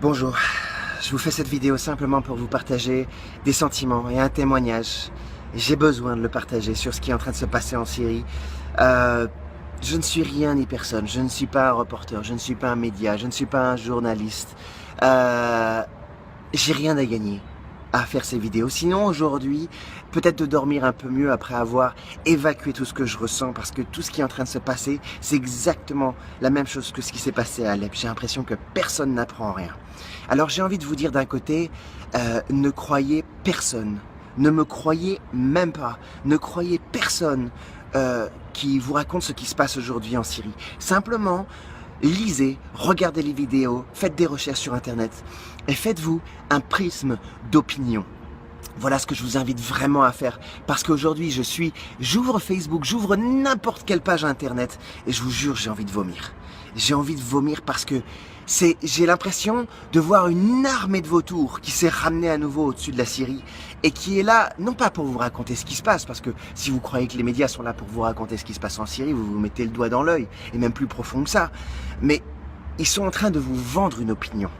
Bonjour, je vous fais cette vidéo simplement pour vous partager des sentiments et un témoignage. J'ai besoin de le partager sur ce qui est en train de se passer en Syrie. Je ne suis rien ni personne, je ne suis pas un reporter, je ne suis pas un média, je ne suis pas un journaliste. J'ai rien à gagner à faire ces vidéos. Sinon aujourd'hui, peut-être de dormir un peu mieux après avoir évacué tout ce que je ressens, parce que tout ce qui est en train de se passer, c'est exactement la même chose que ce qui s'est passé à Alep. J'ai l'impression que personne n'apprend rien. Alors j'ai envie de vous dire d'un côté, ne croyez personne, ne me croyez même pas, ne croyez personne qui vous raconte ce qui se passe aujourd'hui en Syrie. Simplement, lisez, regardez les vidéos, faites des recherches sur internet et faites-vous un prisme d'opinion. Voilà ce que je vous invite vraiment à faire, parce qu'aujourd'hui j'ouvre Facebook, j'ouvre n'importe quelle page internet et je vous jure, j'ai envie de vomir. J'ai envie de vomir parce que j'ai l'impression de voir une armée de vautours qui s'est ramenée à nouveau au-dessus de la Syrie et qui est là, non pas pour vous raconter ce qui se passe, parce que si vous croyez que les médias sont là pour vous raconter ce qui se passe en Syrie, vous vous mettez le doigt dans l'œil, et même plus profond que ça, mais ils sont en train de vous vendre une opinion.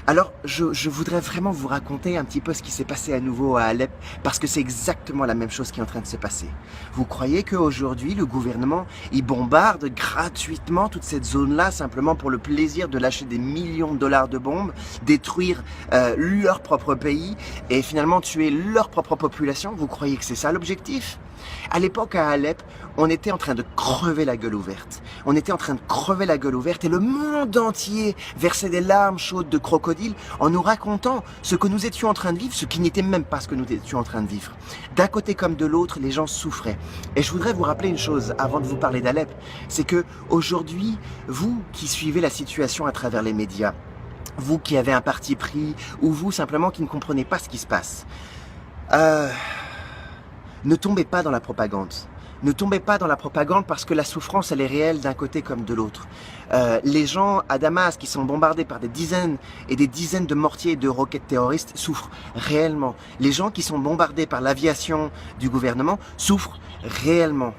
Alors, je voudrais vraiment vous raconter un petit peu ce qui s'est passé à nouveau à Alep, parce que c'est exactement la même chose qui est en train de se passer. Vous croyez qu'aujourd'hui, le gouvernement, il bombarde gratuitement toute cette zone-là, simplement pour le plaisir de lâcher des millions de dollars de bombes, détruire leur propre pays, et finalement tuer leur propre population? Vous croyez que c'est ça l'objectif? À l'époque, à Alep, on était en train de crever la gueule ouverte. On était en train de crever la gueule ouverte et le monde entier versait des larmes chaudes de crocodile en nous racontant ce que nous étions en train de vivre, ce qui n'était même pas ce que nous étions en train de vivre. D'un côté comme de l'autre, les gens souffraient. Et je voudrais vous rappeler une chose avant de vous parler d'Alep, c'est que aujourd'hui, vous qui suivez la situation à travers les médias, vous qui avez un parti pris, ou vous simplement qui ne comprenez pas ce qui se passe, ne tombez pas dans la propagande. Ne tombez pas dans la propagande parce que la souffrance, elle est réelle d'un côté comme de l'autre. Les gens à Damas qui sont bombardés par des dizaines et des dizaines de mortiers et de roquettes terroristes souffrent réellement. Les gens qui sont bombardés par l'aviation du gouvernement souffrent réellement.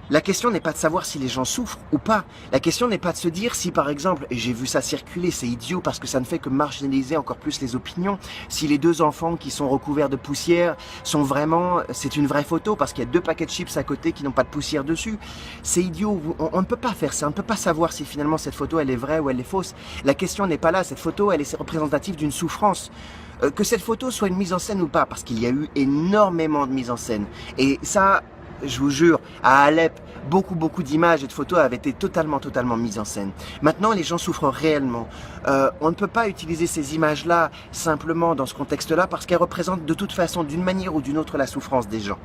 La question n'est pas de savoir si les gens souffrent ou pas. La question n'est pas de se dire si par exemple, et j'ai vu ça circuler, c'est idiot parce que ça ne fait que marginaliser encore plus les opinions, si les deux enfants qui sont recouverts de poussière sont vraiment, c'est une vraie photo parce qu'il y a deux paquets de chips à côté qui n'ont pas de poussière dessus. C'est idiot, on ne peut pas faire ça, on ne peut pas savoir si finalement cette photo elle est vraie ou elle est fausse. La question n'est pas là, cette photo elle est représentative d'une souffrance. Que cette photo soit une mise en scène ou pas, parce qu'il y a eu énormément de mises en scène. Et ça, je vous jure, à Alep, beaucoup d'images et de photos avaient été totalement mises en scène. Maintenant, les gens souffrent réellement. On ne peut pas utiliser ces images-là simplement dans ce contexte-là parce qu'elles représentent de toute façon, d'une manière ou d'une autre, la souffrance des gens.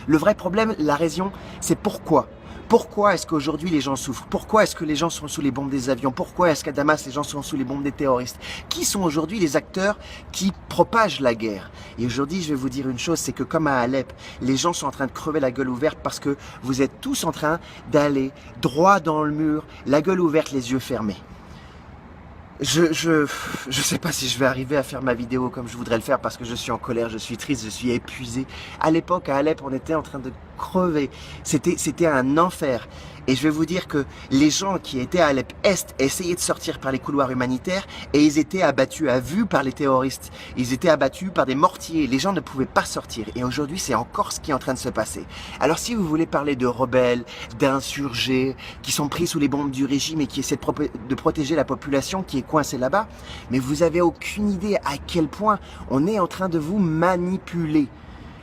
Le vrai problème, la raison, c'est pourquoi. Pourquoi est-ce qu'aujourd'hui les gens souffrent? Pourquoi est-ce que les gens sont sous les bombes des avions? Pourquoi est-ce qu'à Damas les gens sont sous les bombes des terroristes? Qui sont aujourd'hui les acteurs qui propagent la guerre? Et aujourd'hui je vais vous dire une chose, c'est que comme à Alep, les gens sont en train de crever la gueule ouverte parce que vous êtes tous en train d'aller droit dans le mur, la gueule ouverte, les yeux fermés. Je sais pas si je vais arriver à faire ma vidéo comme je voudrais le faire parce que je suis en colère, je suis triste, je suis épuisé. À l'époque, à Alep, on était en train de crever. C'était un enfer. Et je vais vous dire que les gens qui étaient à Alep Est essayaient de sortir par les couloirs humanitaires et ils étaient abattus à vue par les terroristes. Ils étaient abattus par des mortiers. Les gens ne pouvaient pas sortir. Et aujourd'hui, c'est encore ce qui est en train de se passer. Alors si vous voulez parler de rebelles, d'insurgés, qui sont pris sous les bombes du régime et qui essaient de protéger la population qui est coincée là-bas, mais vous avez aucune idée à quel point on est en train de vous manipuler.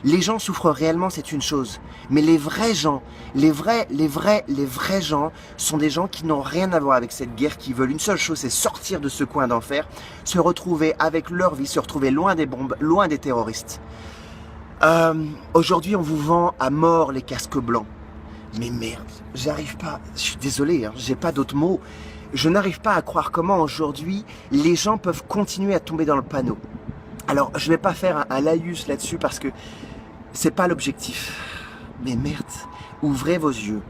Les gens souffrent réellement, c'est une chose. Mais les vrais gens, les vrais gens sont des gens qui n'ont rien à voir avec cette guerre, qui veulent une seule chose, c'est sortir de ce coin d'enfer, se retrouver avec leur vie, se retrouver loin des bombes, loin des terroristes. Aujourd'hui, on vous vend à mort les casques blancs. Mais merde, j'arrive pas, je suis désolé, hein, j'ai pas d'autres mots. Je n'arrive pas à croire comment aujourd'hui, les gens peuvent continuer à tomber dans le panneau. Alors, je vais pas faire un laïus là-dessus parce que c'est pas l'objectif. Mais merde, ouvrez vos yeux.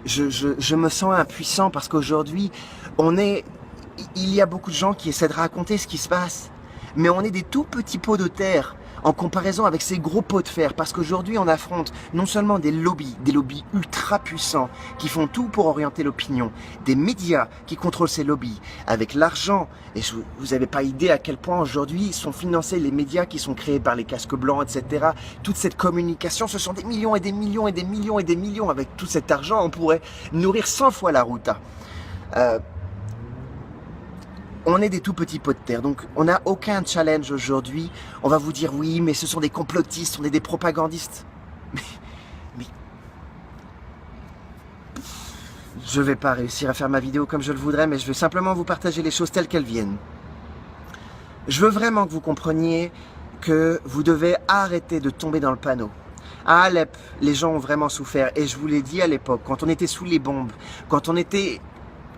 Je me sens impuissant parce qu'aujourd'hui, il y a beaucoup de gens qui essaient de raconter ce qui se passe. Mais on est des tout petits pots de terre. en comparaison avec ces gros pots de fer, parce qu'aujourd'hui on affronte non seulement des lobbies ultra puissants qui font tout pour orienter l'opinion, des médias qui contrôlent ces lobbies avec l'argent, et vous n'avez pas idée à quel point aujourd'hui sont financés les médias qui sont créés par les casques blancs, etc. Toute cette communication, ce sont des millions et des millions et des millions et des millions. Avec tout cet argent, on pourrait nourrir 100 fois la Ruta. On est des tout petits pots de terre, donc on n'a aucun challenge aujourd'hui. On va vous dire oui, mais ce sont des complotistes, on est des propagandistes. Mais je vais pas réussir à faire ma vidéo comme je le voudrais, mais je vais simplement vous partager les choses telles qu'elles viennent. Je veux vraiment que vous compreniez que vous devez arrêter de tomber dans le panneau. À Alep, les gens ont vraiment souffert, et je vous l'ai dit à l'époque, quand on était sous les bombes,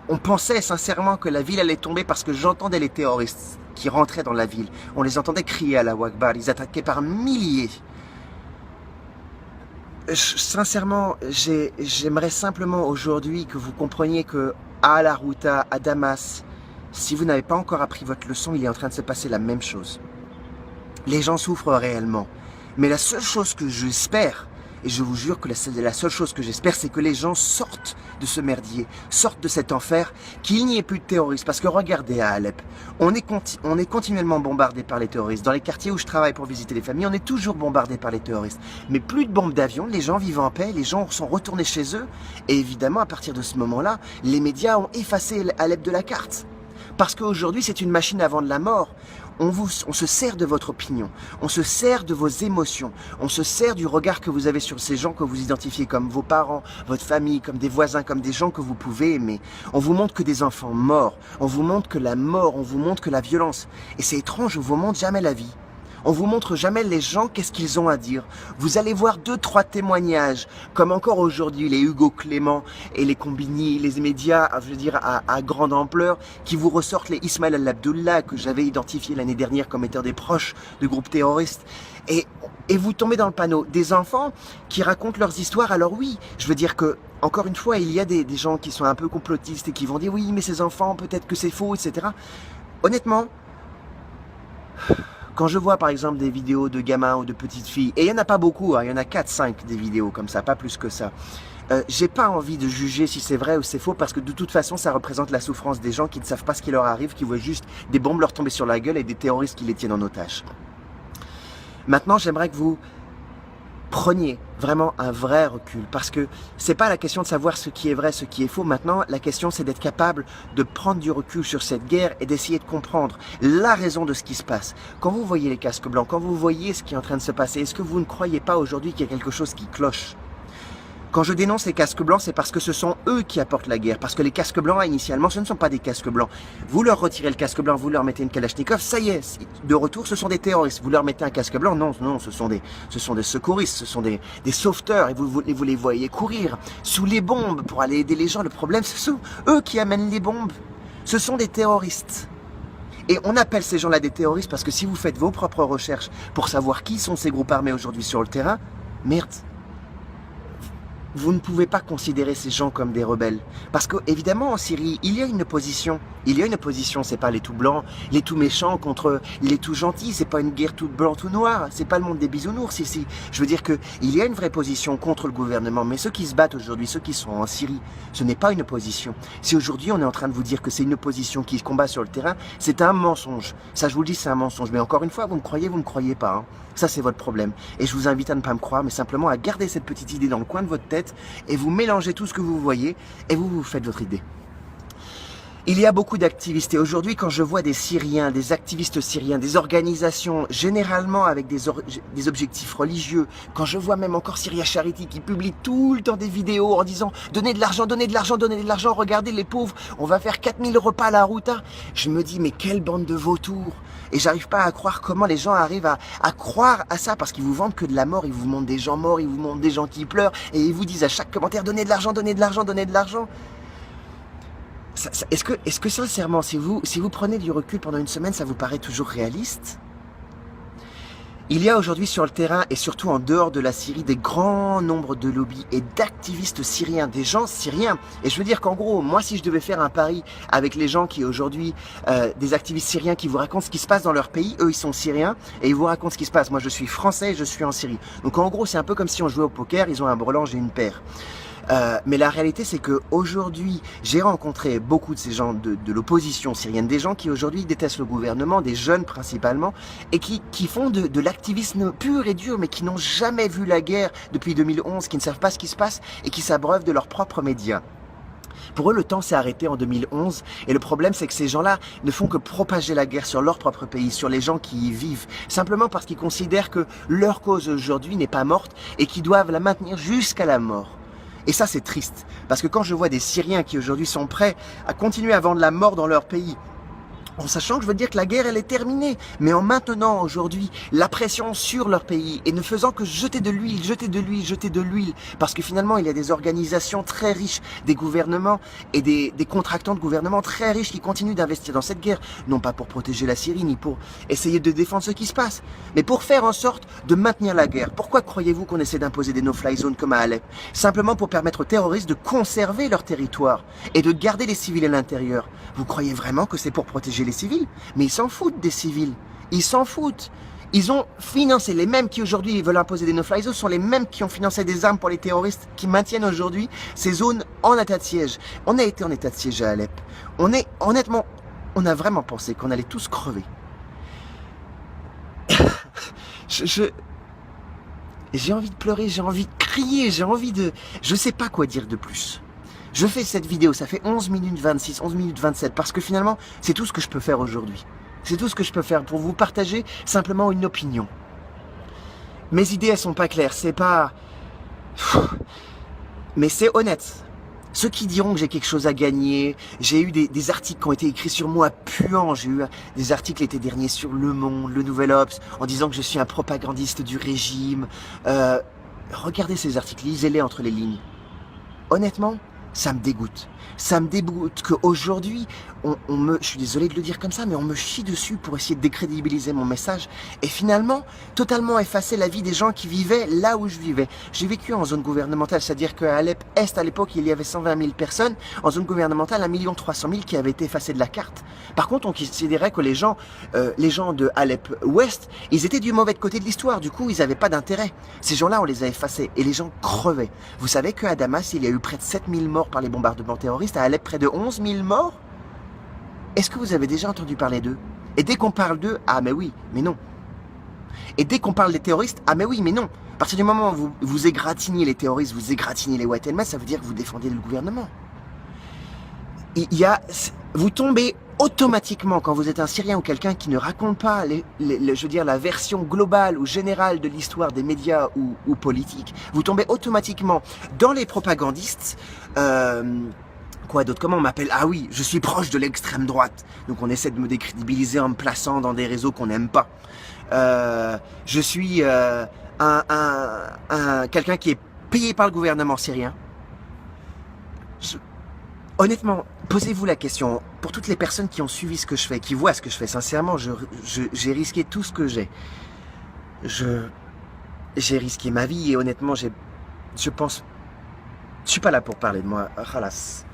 on pensait sincèrement que la ville allait tomber parce que j'entendais les terroristes qui rentraient dans la ville. On les entendait crier à la Akbar, ils attaquaient par milliers. Sincèrement, j'aimerais simplement aujourd'hui que vous compreniez que à la Ruta, à Damas, si vous n'avez pas encore appris votre leçon, il est en train de se passer la même chose. Les gens souffrent réellement. Mais la seule chose que j'espère, et je vous jure que la seule chose que j'espère, c'est que les gens sortent de ce merdier, sortent de cet enfer, qu'il n'y ait plus de terroristes. Parce que regardez à Alep, on est continuellement bombardé par les terroristes. Dans les quartiers où je travaille pour visiter les familles, on est toujours bombardé par les terroristes. Mais plus de bombes d'avion, les gens vivent en paix, les gens sont retournés chez eux. Et évidemment, à partir de ce moment-là, les médias ont effacé Alep de la carte. Parce qu'aujourd'hui, c'est une machine à vendre la mort. On se sert de votre opinion, on se sert de vos émotions, on se sert du regard que vous avez sur ces gens que vous identifiez comme vos parents, votre famille, comme des voisins, comme des gens que vous pouvez aimer. On vous montre que des enfants morts, on vous montre que la mort, on vous montre que la violence. Et c'est étrange, on vous montre jamais la vie. On vous montre jamais les gens, qu'est-ce qu'ils ont à dire. Vous allez voir 2-3 témoignages, comme encore aujourd'hui les Hugo Clément et les Combini, les médias, je veux dire, à grande ampleur, qui vous ressortent les Ismaël Al-Abdullah, que j'avais identifié l'année dernière comme étant des proches de groupes terroristes. Et vous tombez dans le panneau. Des enfants qui racontent leurs histoires. Alors oui, je veux dire que, encore une fois, il y a des gens qui sont un peu complotistes et qui vont dire oui, mais ces enfants, peut-être que c'est faux, etc. Honnêtement, quand je vois par exemple des vidéos de gamins ou de petites filles, et il n'y en a pas beaucoup, hein, il y en a 4-5 des vidéos comme ça, pas plus que ça, j'ai pas envie de juger si c'est vrai ou c'est faux, parce que de toute façon ça représente la souffrance des gens qui ne savent pas ce qui leur arrive, qui voient juste des bombes leur tomber sur la gueule et des terroristes qui les tiennent en otage. Maintenant, j'aimerais que vous preniez vraiment un vrai recul, parce que c'est pas la question de savoir ce qui est vrai, ce qui est faux. Maintenant, la question c'est d'être capable de prendre du recul sur cette guerre et d'essayer de comprendre la raison de ce qui se passe. Quand vous voyez les casques blancs, quand vous voyez ce qui est en train de se passer, est-ce que vous ne croyez pas aujourd'hui qu'il y a quelque chose qui cloche ? Quand je dénonce les casques blancs, c'est parce que ce sont eux qui apportent la guerre. Parce que les casques blancs, initialement, ce ne sont pas des casques blancs. Vous leur retirez le casque blanc, vous leur mettez une Kalachnikov, ça y est, de retour, ce sont des terroristes. Vous leur mettez un casque blanc, non, ce sont des secouristes, ce sont des sauveteurs, et vous les voyez courir sous les bombes pour aller aider les gens. Le problème, ce sont eux qui amènent les bombes. Ce sont des terroristes. Et on appelle ces gens-là des terroristes parce que si vous faites vos propres recherches pour savoir qui sont ces groupes armés aujourd'hui sur le terrain, merde, vous ne pouvez pas considérer ces gens comme des rebelles. Parce que, évidemment, en Syrie, il y a une opposition. Il y a une opposition, c'est pas les tout blancs, les tout méchants contre les tout gentils, c'est pas une guerre tout blanc, tout noir, c'est pas le monde des bisounours ici. Je veux dire que il y a une vraie position contre le gouvernement, mais ceux qui se battent aujourd'hui, ceux qui sont en Syrie, ce n'est pas une opposition. Si aujourd'hui on est en train de vous dire que c'est une opposition qui se combat sur le terrain, c'est un mensonge. Ça, je vous le dis, c'est un mensonge. Mais encore une fois, vous me croyez pas. Hein. Ça, c'est votre problème. Et je vous invite à ne pas me croire, mais simplement à garder cette petite idée dans le coin de votre tête et vous mélangez tout ce que vous voyez et vous faites votre idée. Il y a beaucoup d'activistes et aujourd'hui quand je vois des Syriens, des activistes syriens, des organisations généralement avec des objectifs religieux, quand je vois même encore Syria Charity qui publie tout le temps des vidéos en disant « Donnez de l'argent, donnez de l'argent, donnez de l'argent, regardez les pauvres, on va faire 4000 repas à la Ruta », je me dis « Mais quelle bande de vautours !» Et j'arrive pas à croire comment les gens arrivent à croire à ça, parce qu'ils vous vendent que de la mort, ils vous montrent des gens morts, ils vous montrent des gens qui pleurent et ils vous disent à chaque commentaire « Donnez de l'argent, donnez de l'argent, donnez de l'argent ». Est-ce que sincèrement, si vous prenez du recul pendant une semaine, ça vous paraît toujours réaliste ? Il y a aujourd'hui sur le terrain et surtout en dehors de la Syrie des grands nombres de lobbies et d'activistes syriens, des gens syriens. Et je veux dire qu'en gros, moi si je devais faire un pari avec les gens qui aujourd'hui, des activistes syriens qui vous racontent ce qui se passe dans leur pays, eux ils sont syriens et ils vous racontent ce qui se passe. Moi je suis français et je suis en Syrie. Donc en gros c'est un peu comme si on jouait au poker, ils ont un brelan, j'ai une paire. Mais la réalité, c'est que aujourd'hui, j'ai rencontré beaucoup de ces gens de l'opposition syrienne, des gens qui aujourd'hui détestent le gouvernement, des jeunes principalement, et qui font de l'activisme pur et dur, mais qui n'ont jamais vu la guerre depuis 2011, qui ne savent pas ce qui se passe et qui s'abreuvent de leurs propres médias. Pour eux, le temps s'est arrêté en 2011 et le problème, c'est que ces gens-là ne font que propager la guerre sur leur propre pays, sur les gens qui y vivent, simplement parce qu'ils considèrent que leur cause aujourd'hui n'est pas morte et qu'ils doivent la maintenir jusqu'à la mort. Et ça, c'est triste, parce que quand je vois des Syriens qui aujourd'hui sont prêts à continuer à vendre la mort dans leur pays, en sachant que je veux dire que la guerre, elle est terminée, mais en maintenant aujourd'hui la pression sur leur pays et ne faisant que jeter de l'huile, jeter de l'huile, jeter de l'huile, parce que finalement, il y a des organisations très riches, des gouvernements et des contractants de gouvernement très riches qui continuent d'investir dans cette guerre, non pas pour protéger la Syrie, ni pour essayer de défendre ce qui se passe, mais pour faire en sorte de maintenir la guerre. Pourquoi croyez-vous qu'on essaie d'imposer des no-fly zones comme à Alep? Simplement pour permettre aux terroristes de conserver leur territoire et de garder les civils à l'intérieur. Vous croyez vraiment que c'est pour protéger les civils? Mais ils s'en foutent des civils. Ils s'en foutent. Ils ont financé, les mêmes qui aujourd'hui veulent imposer des no-fly zones sont les mêmes qui ont financé des armes pour les terroristes qui maintiennent aujourd'hui ces zones en état de siège. On a été en état de siège à Alep. Honnêtement, on a vraiment pensé qu'on allait tous crever. J'ai envie de pleurer, j'ai envie de crier, j'ai envie de... Je sais pas quoi dire de plus. Je fais cette vidéo, ça fait 11 minutes 26, 11 minutes 27, parce que finalement, c'est tout ce que je peux faire aujourd'hui. C'est tout ce que je peux faire pour vous partager simplement une opinion. Mes idées, elles sont pas claires, c'est pas... Mais c'est honnête. Ceux qui diront que j'ai quelque chose à gagner, j'ai eu des articles qui ont été écrits sur moi puants, j'ai eu des articles l'été dernier sur Le Monde, Le Nouvel Obs, en disant que je suis un propagandiste du régime. Regardez ces articles, lisez-les entre les lignes. Honnêtement, ça me dégoûte. Ça me dégoûte qu'aujourd'hui, je suis désolé de le dire comme ça, mais on me chie dessus pour essayer de décrédibiliser mon message et finalement, totalement effacer la vie des gens qui vivaient là où je vivais. J'ai vécu en zone gouvernementale, c'est-à-dire qu'à Alep Est, à l'époque, il y avait 120 000 personnes. En zone gouvernementale, 1 300 000 qui avaient été effacés de la carte. Par contre, on considérait que les gens de Alep Ouest, ils étaient du mauvais côté de l'histoire. Du coup, ils n'avaient pas d'intérêt. Ces gens-là, on les a effacés et les gens crevaient. Vous savez qu'à Damas, il y a eu près de 7 000 morts par les bombardements terroristes. À Alep, près de 11 000 morts. Est-ce que vous avez déjà entendu parler d'eux? Et dès qu'on parle d'eux, ah mais oui, mais non. Et dès qu'on parle des terroristes, ah mais oui, mais non. À partir du moment où vous égratignez les terroristes, vous égratignez les White Helmets, ça veut dire que vous défendez le gouvernement. Vous tombez automatiquement, quand vous êtes un Syrien ou quelqu'un qui ne raconte pas je veux dire, la version globale ou générale de l'histoire des médias ou politiques, vous tombez automatiquement dans les propagandistes. Quoi d'autre? Comment on m'appelle? Ah oui, je suis proche de l'extrême droite. Donc on essaie de me décrédibiliser en me plaçant dans des réseaux qu'on n'aime pas. Je suis quelqu'un qui est payé par le gouvernement syrien. Honnêtement, posez-vous la question. Pour toutes les personnes qui ont suivi ce que je fais, qui voient ce que je fais, sincèrement, j'ai risqué tout ce que j'ai. J'ai risqué ma vie et honnêtement, je pense... Je suis pas là pour parler de moi. Khalas.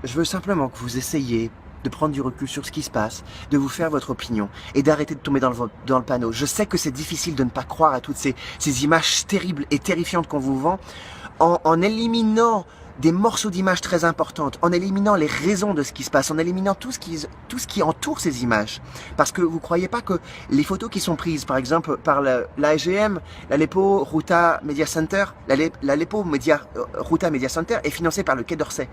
Je veux simplement que vous essayiez de prendre du recul sur ce qui se passe, de vous faire votre opinion et d'arrêter de tomber dans le panneau. Je sais que c'est difficile de ne pas croire à toutes ces images terribles et terrifiantes qu'on vous vend en éliminant des morceaux d'images très importantes, en éliminant les raisons de ce qui se passe, en éliminant tout ce qui entoure ces images. Parce que vous ne croyez pas que les photos qui sont prises, par exemple, par l'AGM, l'Aleppo Ghouta Media Center, l'Aleppo Ghouta Media Center est financée par le Quai d'Orsay.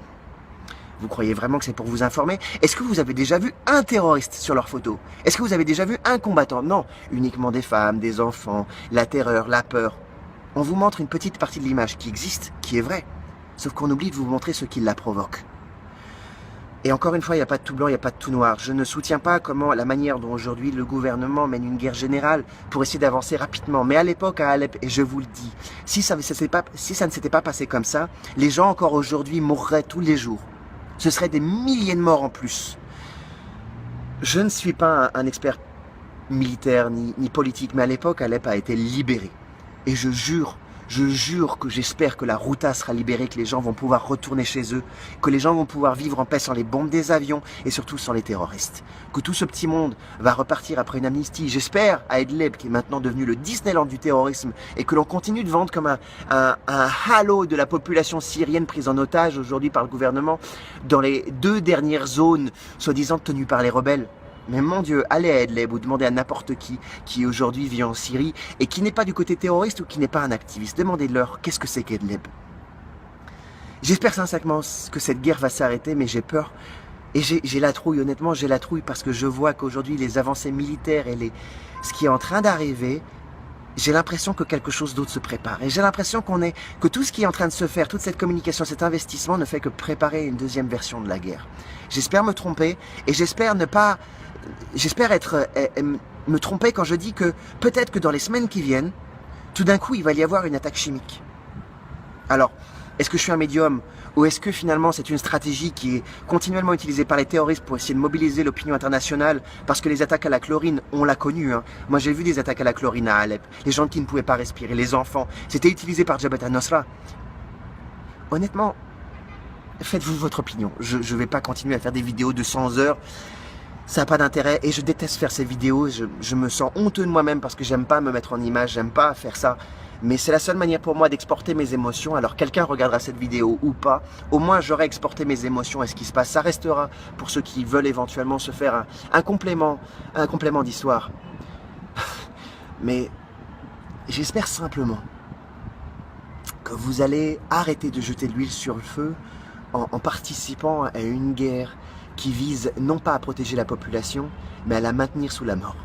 Vous croyez vraiment que c'est pour vous informer? Est-ce que vous avez déjà vu un terroriste sur leurs photos? Est-ce que vous avez déjà vu un combattant? Non, uniquement des femmes, des enfants, la terreur, la peur. On vous montre une petite partie de l'image qui existe, qui est vraie. Sauf qu'on oublie de vous montrer ce qui la provoque. Et encore une fois, il n'y a pas de tout blanc, il n'y a pas de tout noir. Je ne soutiens pas la manière dont aujourd'hui le gouvernement mène une guerre générale pour essayer d'avancer rapidement. Mais à l'époque, à Alep, et je vous le dis, si ça ne s'était pas passé comme ça, les gens encore aujourd'hui mourraient tous les jours. Ce serait des milliers de morts en plus. Je ne suis pas un expert militaire ni politique, mais à l'époque, Alep a été libérée. Et je jure que j'espère que la Ghouta sera libérée, que les gens vont pouvoir retourner chez eux, que les gens vont pouvoir vivre en paix sans les bombes des avions et surtout sans les terroristes. Que tout ce petit monde va repartir après une amnistie. J'espère à Idlib, qui est maintenant devenu le Disneyland du terrorisme, et que l'on continue de vendre comme un halo de la population syrienne prise en otage aujourd'hui par le gouvernement dans les 2 dernières zones soi-disant tenues par les rebelles. Mais mon Dieu, allez à Idlib ou demandez à n'importe qui aujourd'hui vit en Syrie et qui n'est pas du côté terroriste ou qui n'est pas un activiste. Demandez-leur qu'est-ce que c'est qu'Idlib. J'espère sincèrement que cette guerre va s'arrêter, mais j'ai peur. Et j'ai la trouille, honnêtement, j'ai la trouille parce que je vois qu'aujourd'hui les avancées militaires et ce qui est en train d'arriver, j'ai l'impression que quelque chose d'autre se prépare. Et j'ai l'impression que tout ce qui est en train de se faire, toute cette communication, cet investissement ne fait que préparer une deuxième version de la guerre. J'espère me tromper et j'espère me tromper quand je dis que peut-être que dans les semaines qui viennent, tout d'un coup, il va y avoir une attaque chimique. Alors, est-ce que je suis un médium ou est-ce que finalement c'est une stratégie qui est continuellement utilisée par les terroristes pour essayer de mobiliser l'opinion internationale parce que les attaques à la chlorine, on l'a connu. Hein. Moi j'ai vu des attaques à la chlorine à Alep, les gens qui ne pouvaient pas respirer, les enfants. C'était utilisé par Jabhat al-Nusra. Honnêtement, faites-vous votre opinion. Je ne vais pas continuer à faire des vidéos de 100 heures. Ça n'a pas d'intérêt et je déteste faire ces vidéos. Je me sens honteux de moi-même parce que j'aime pas me mettre en image, j'aime pas faire ça. Mais c'est la seule manière pour moi d'exporter mes émotions. Alors quelqu'un regardera cette vidéo ou pas, au moins j'aurai exporté mes émotions et ce qui se passe. Ça restera pour ceux qui veulent éventuellement se faire un complément d'histoire. Mais j'espère simplement que vous allez arrêter de jeter de l'huile sur le feu en participant à une guerre qui vise non pas à protéger la population, mais à la maintenir sous la mort.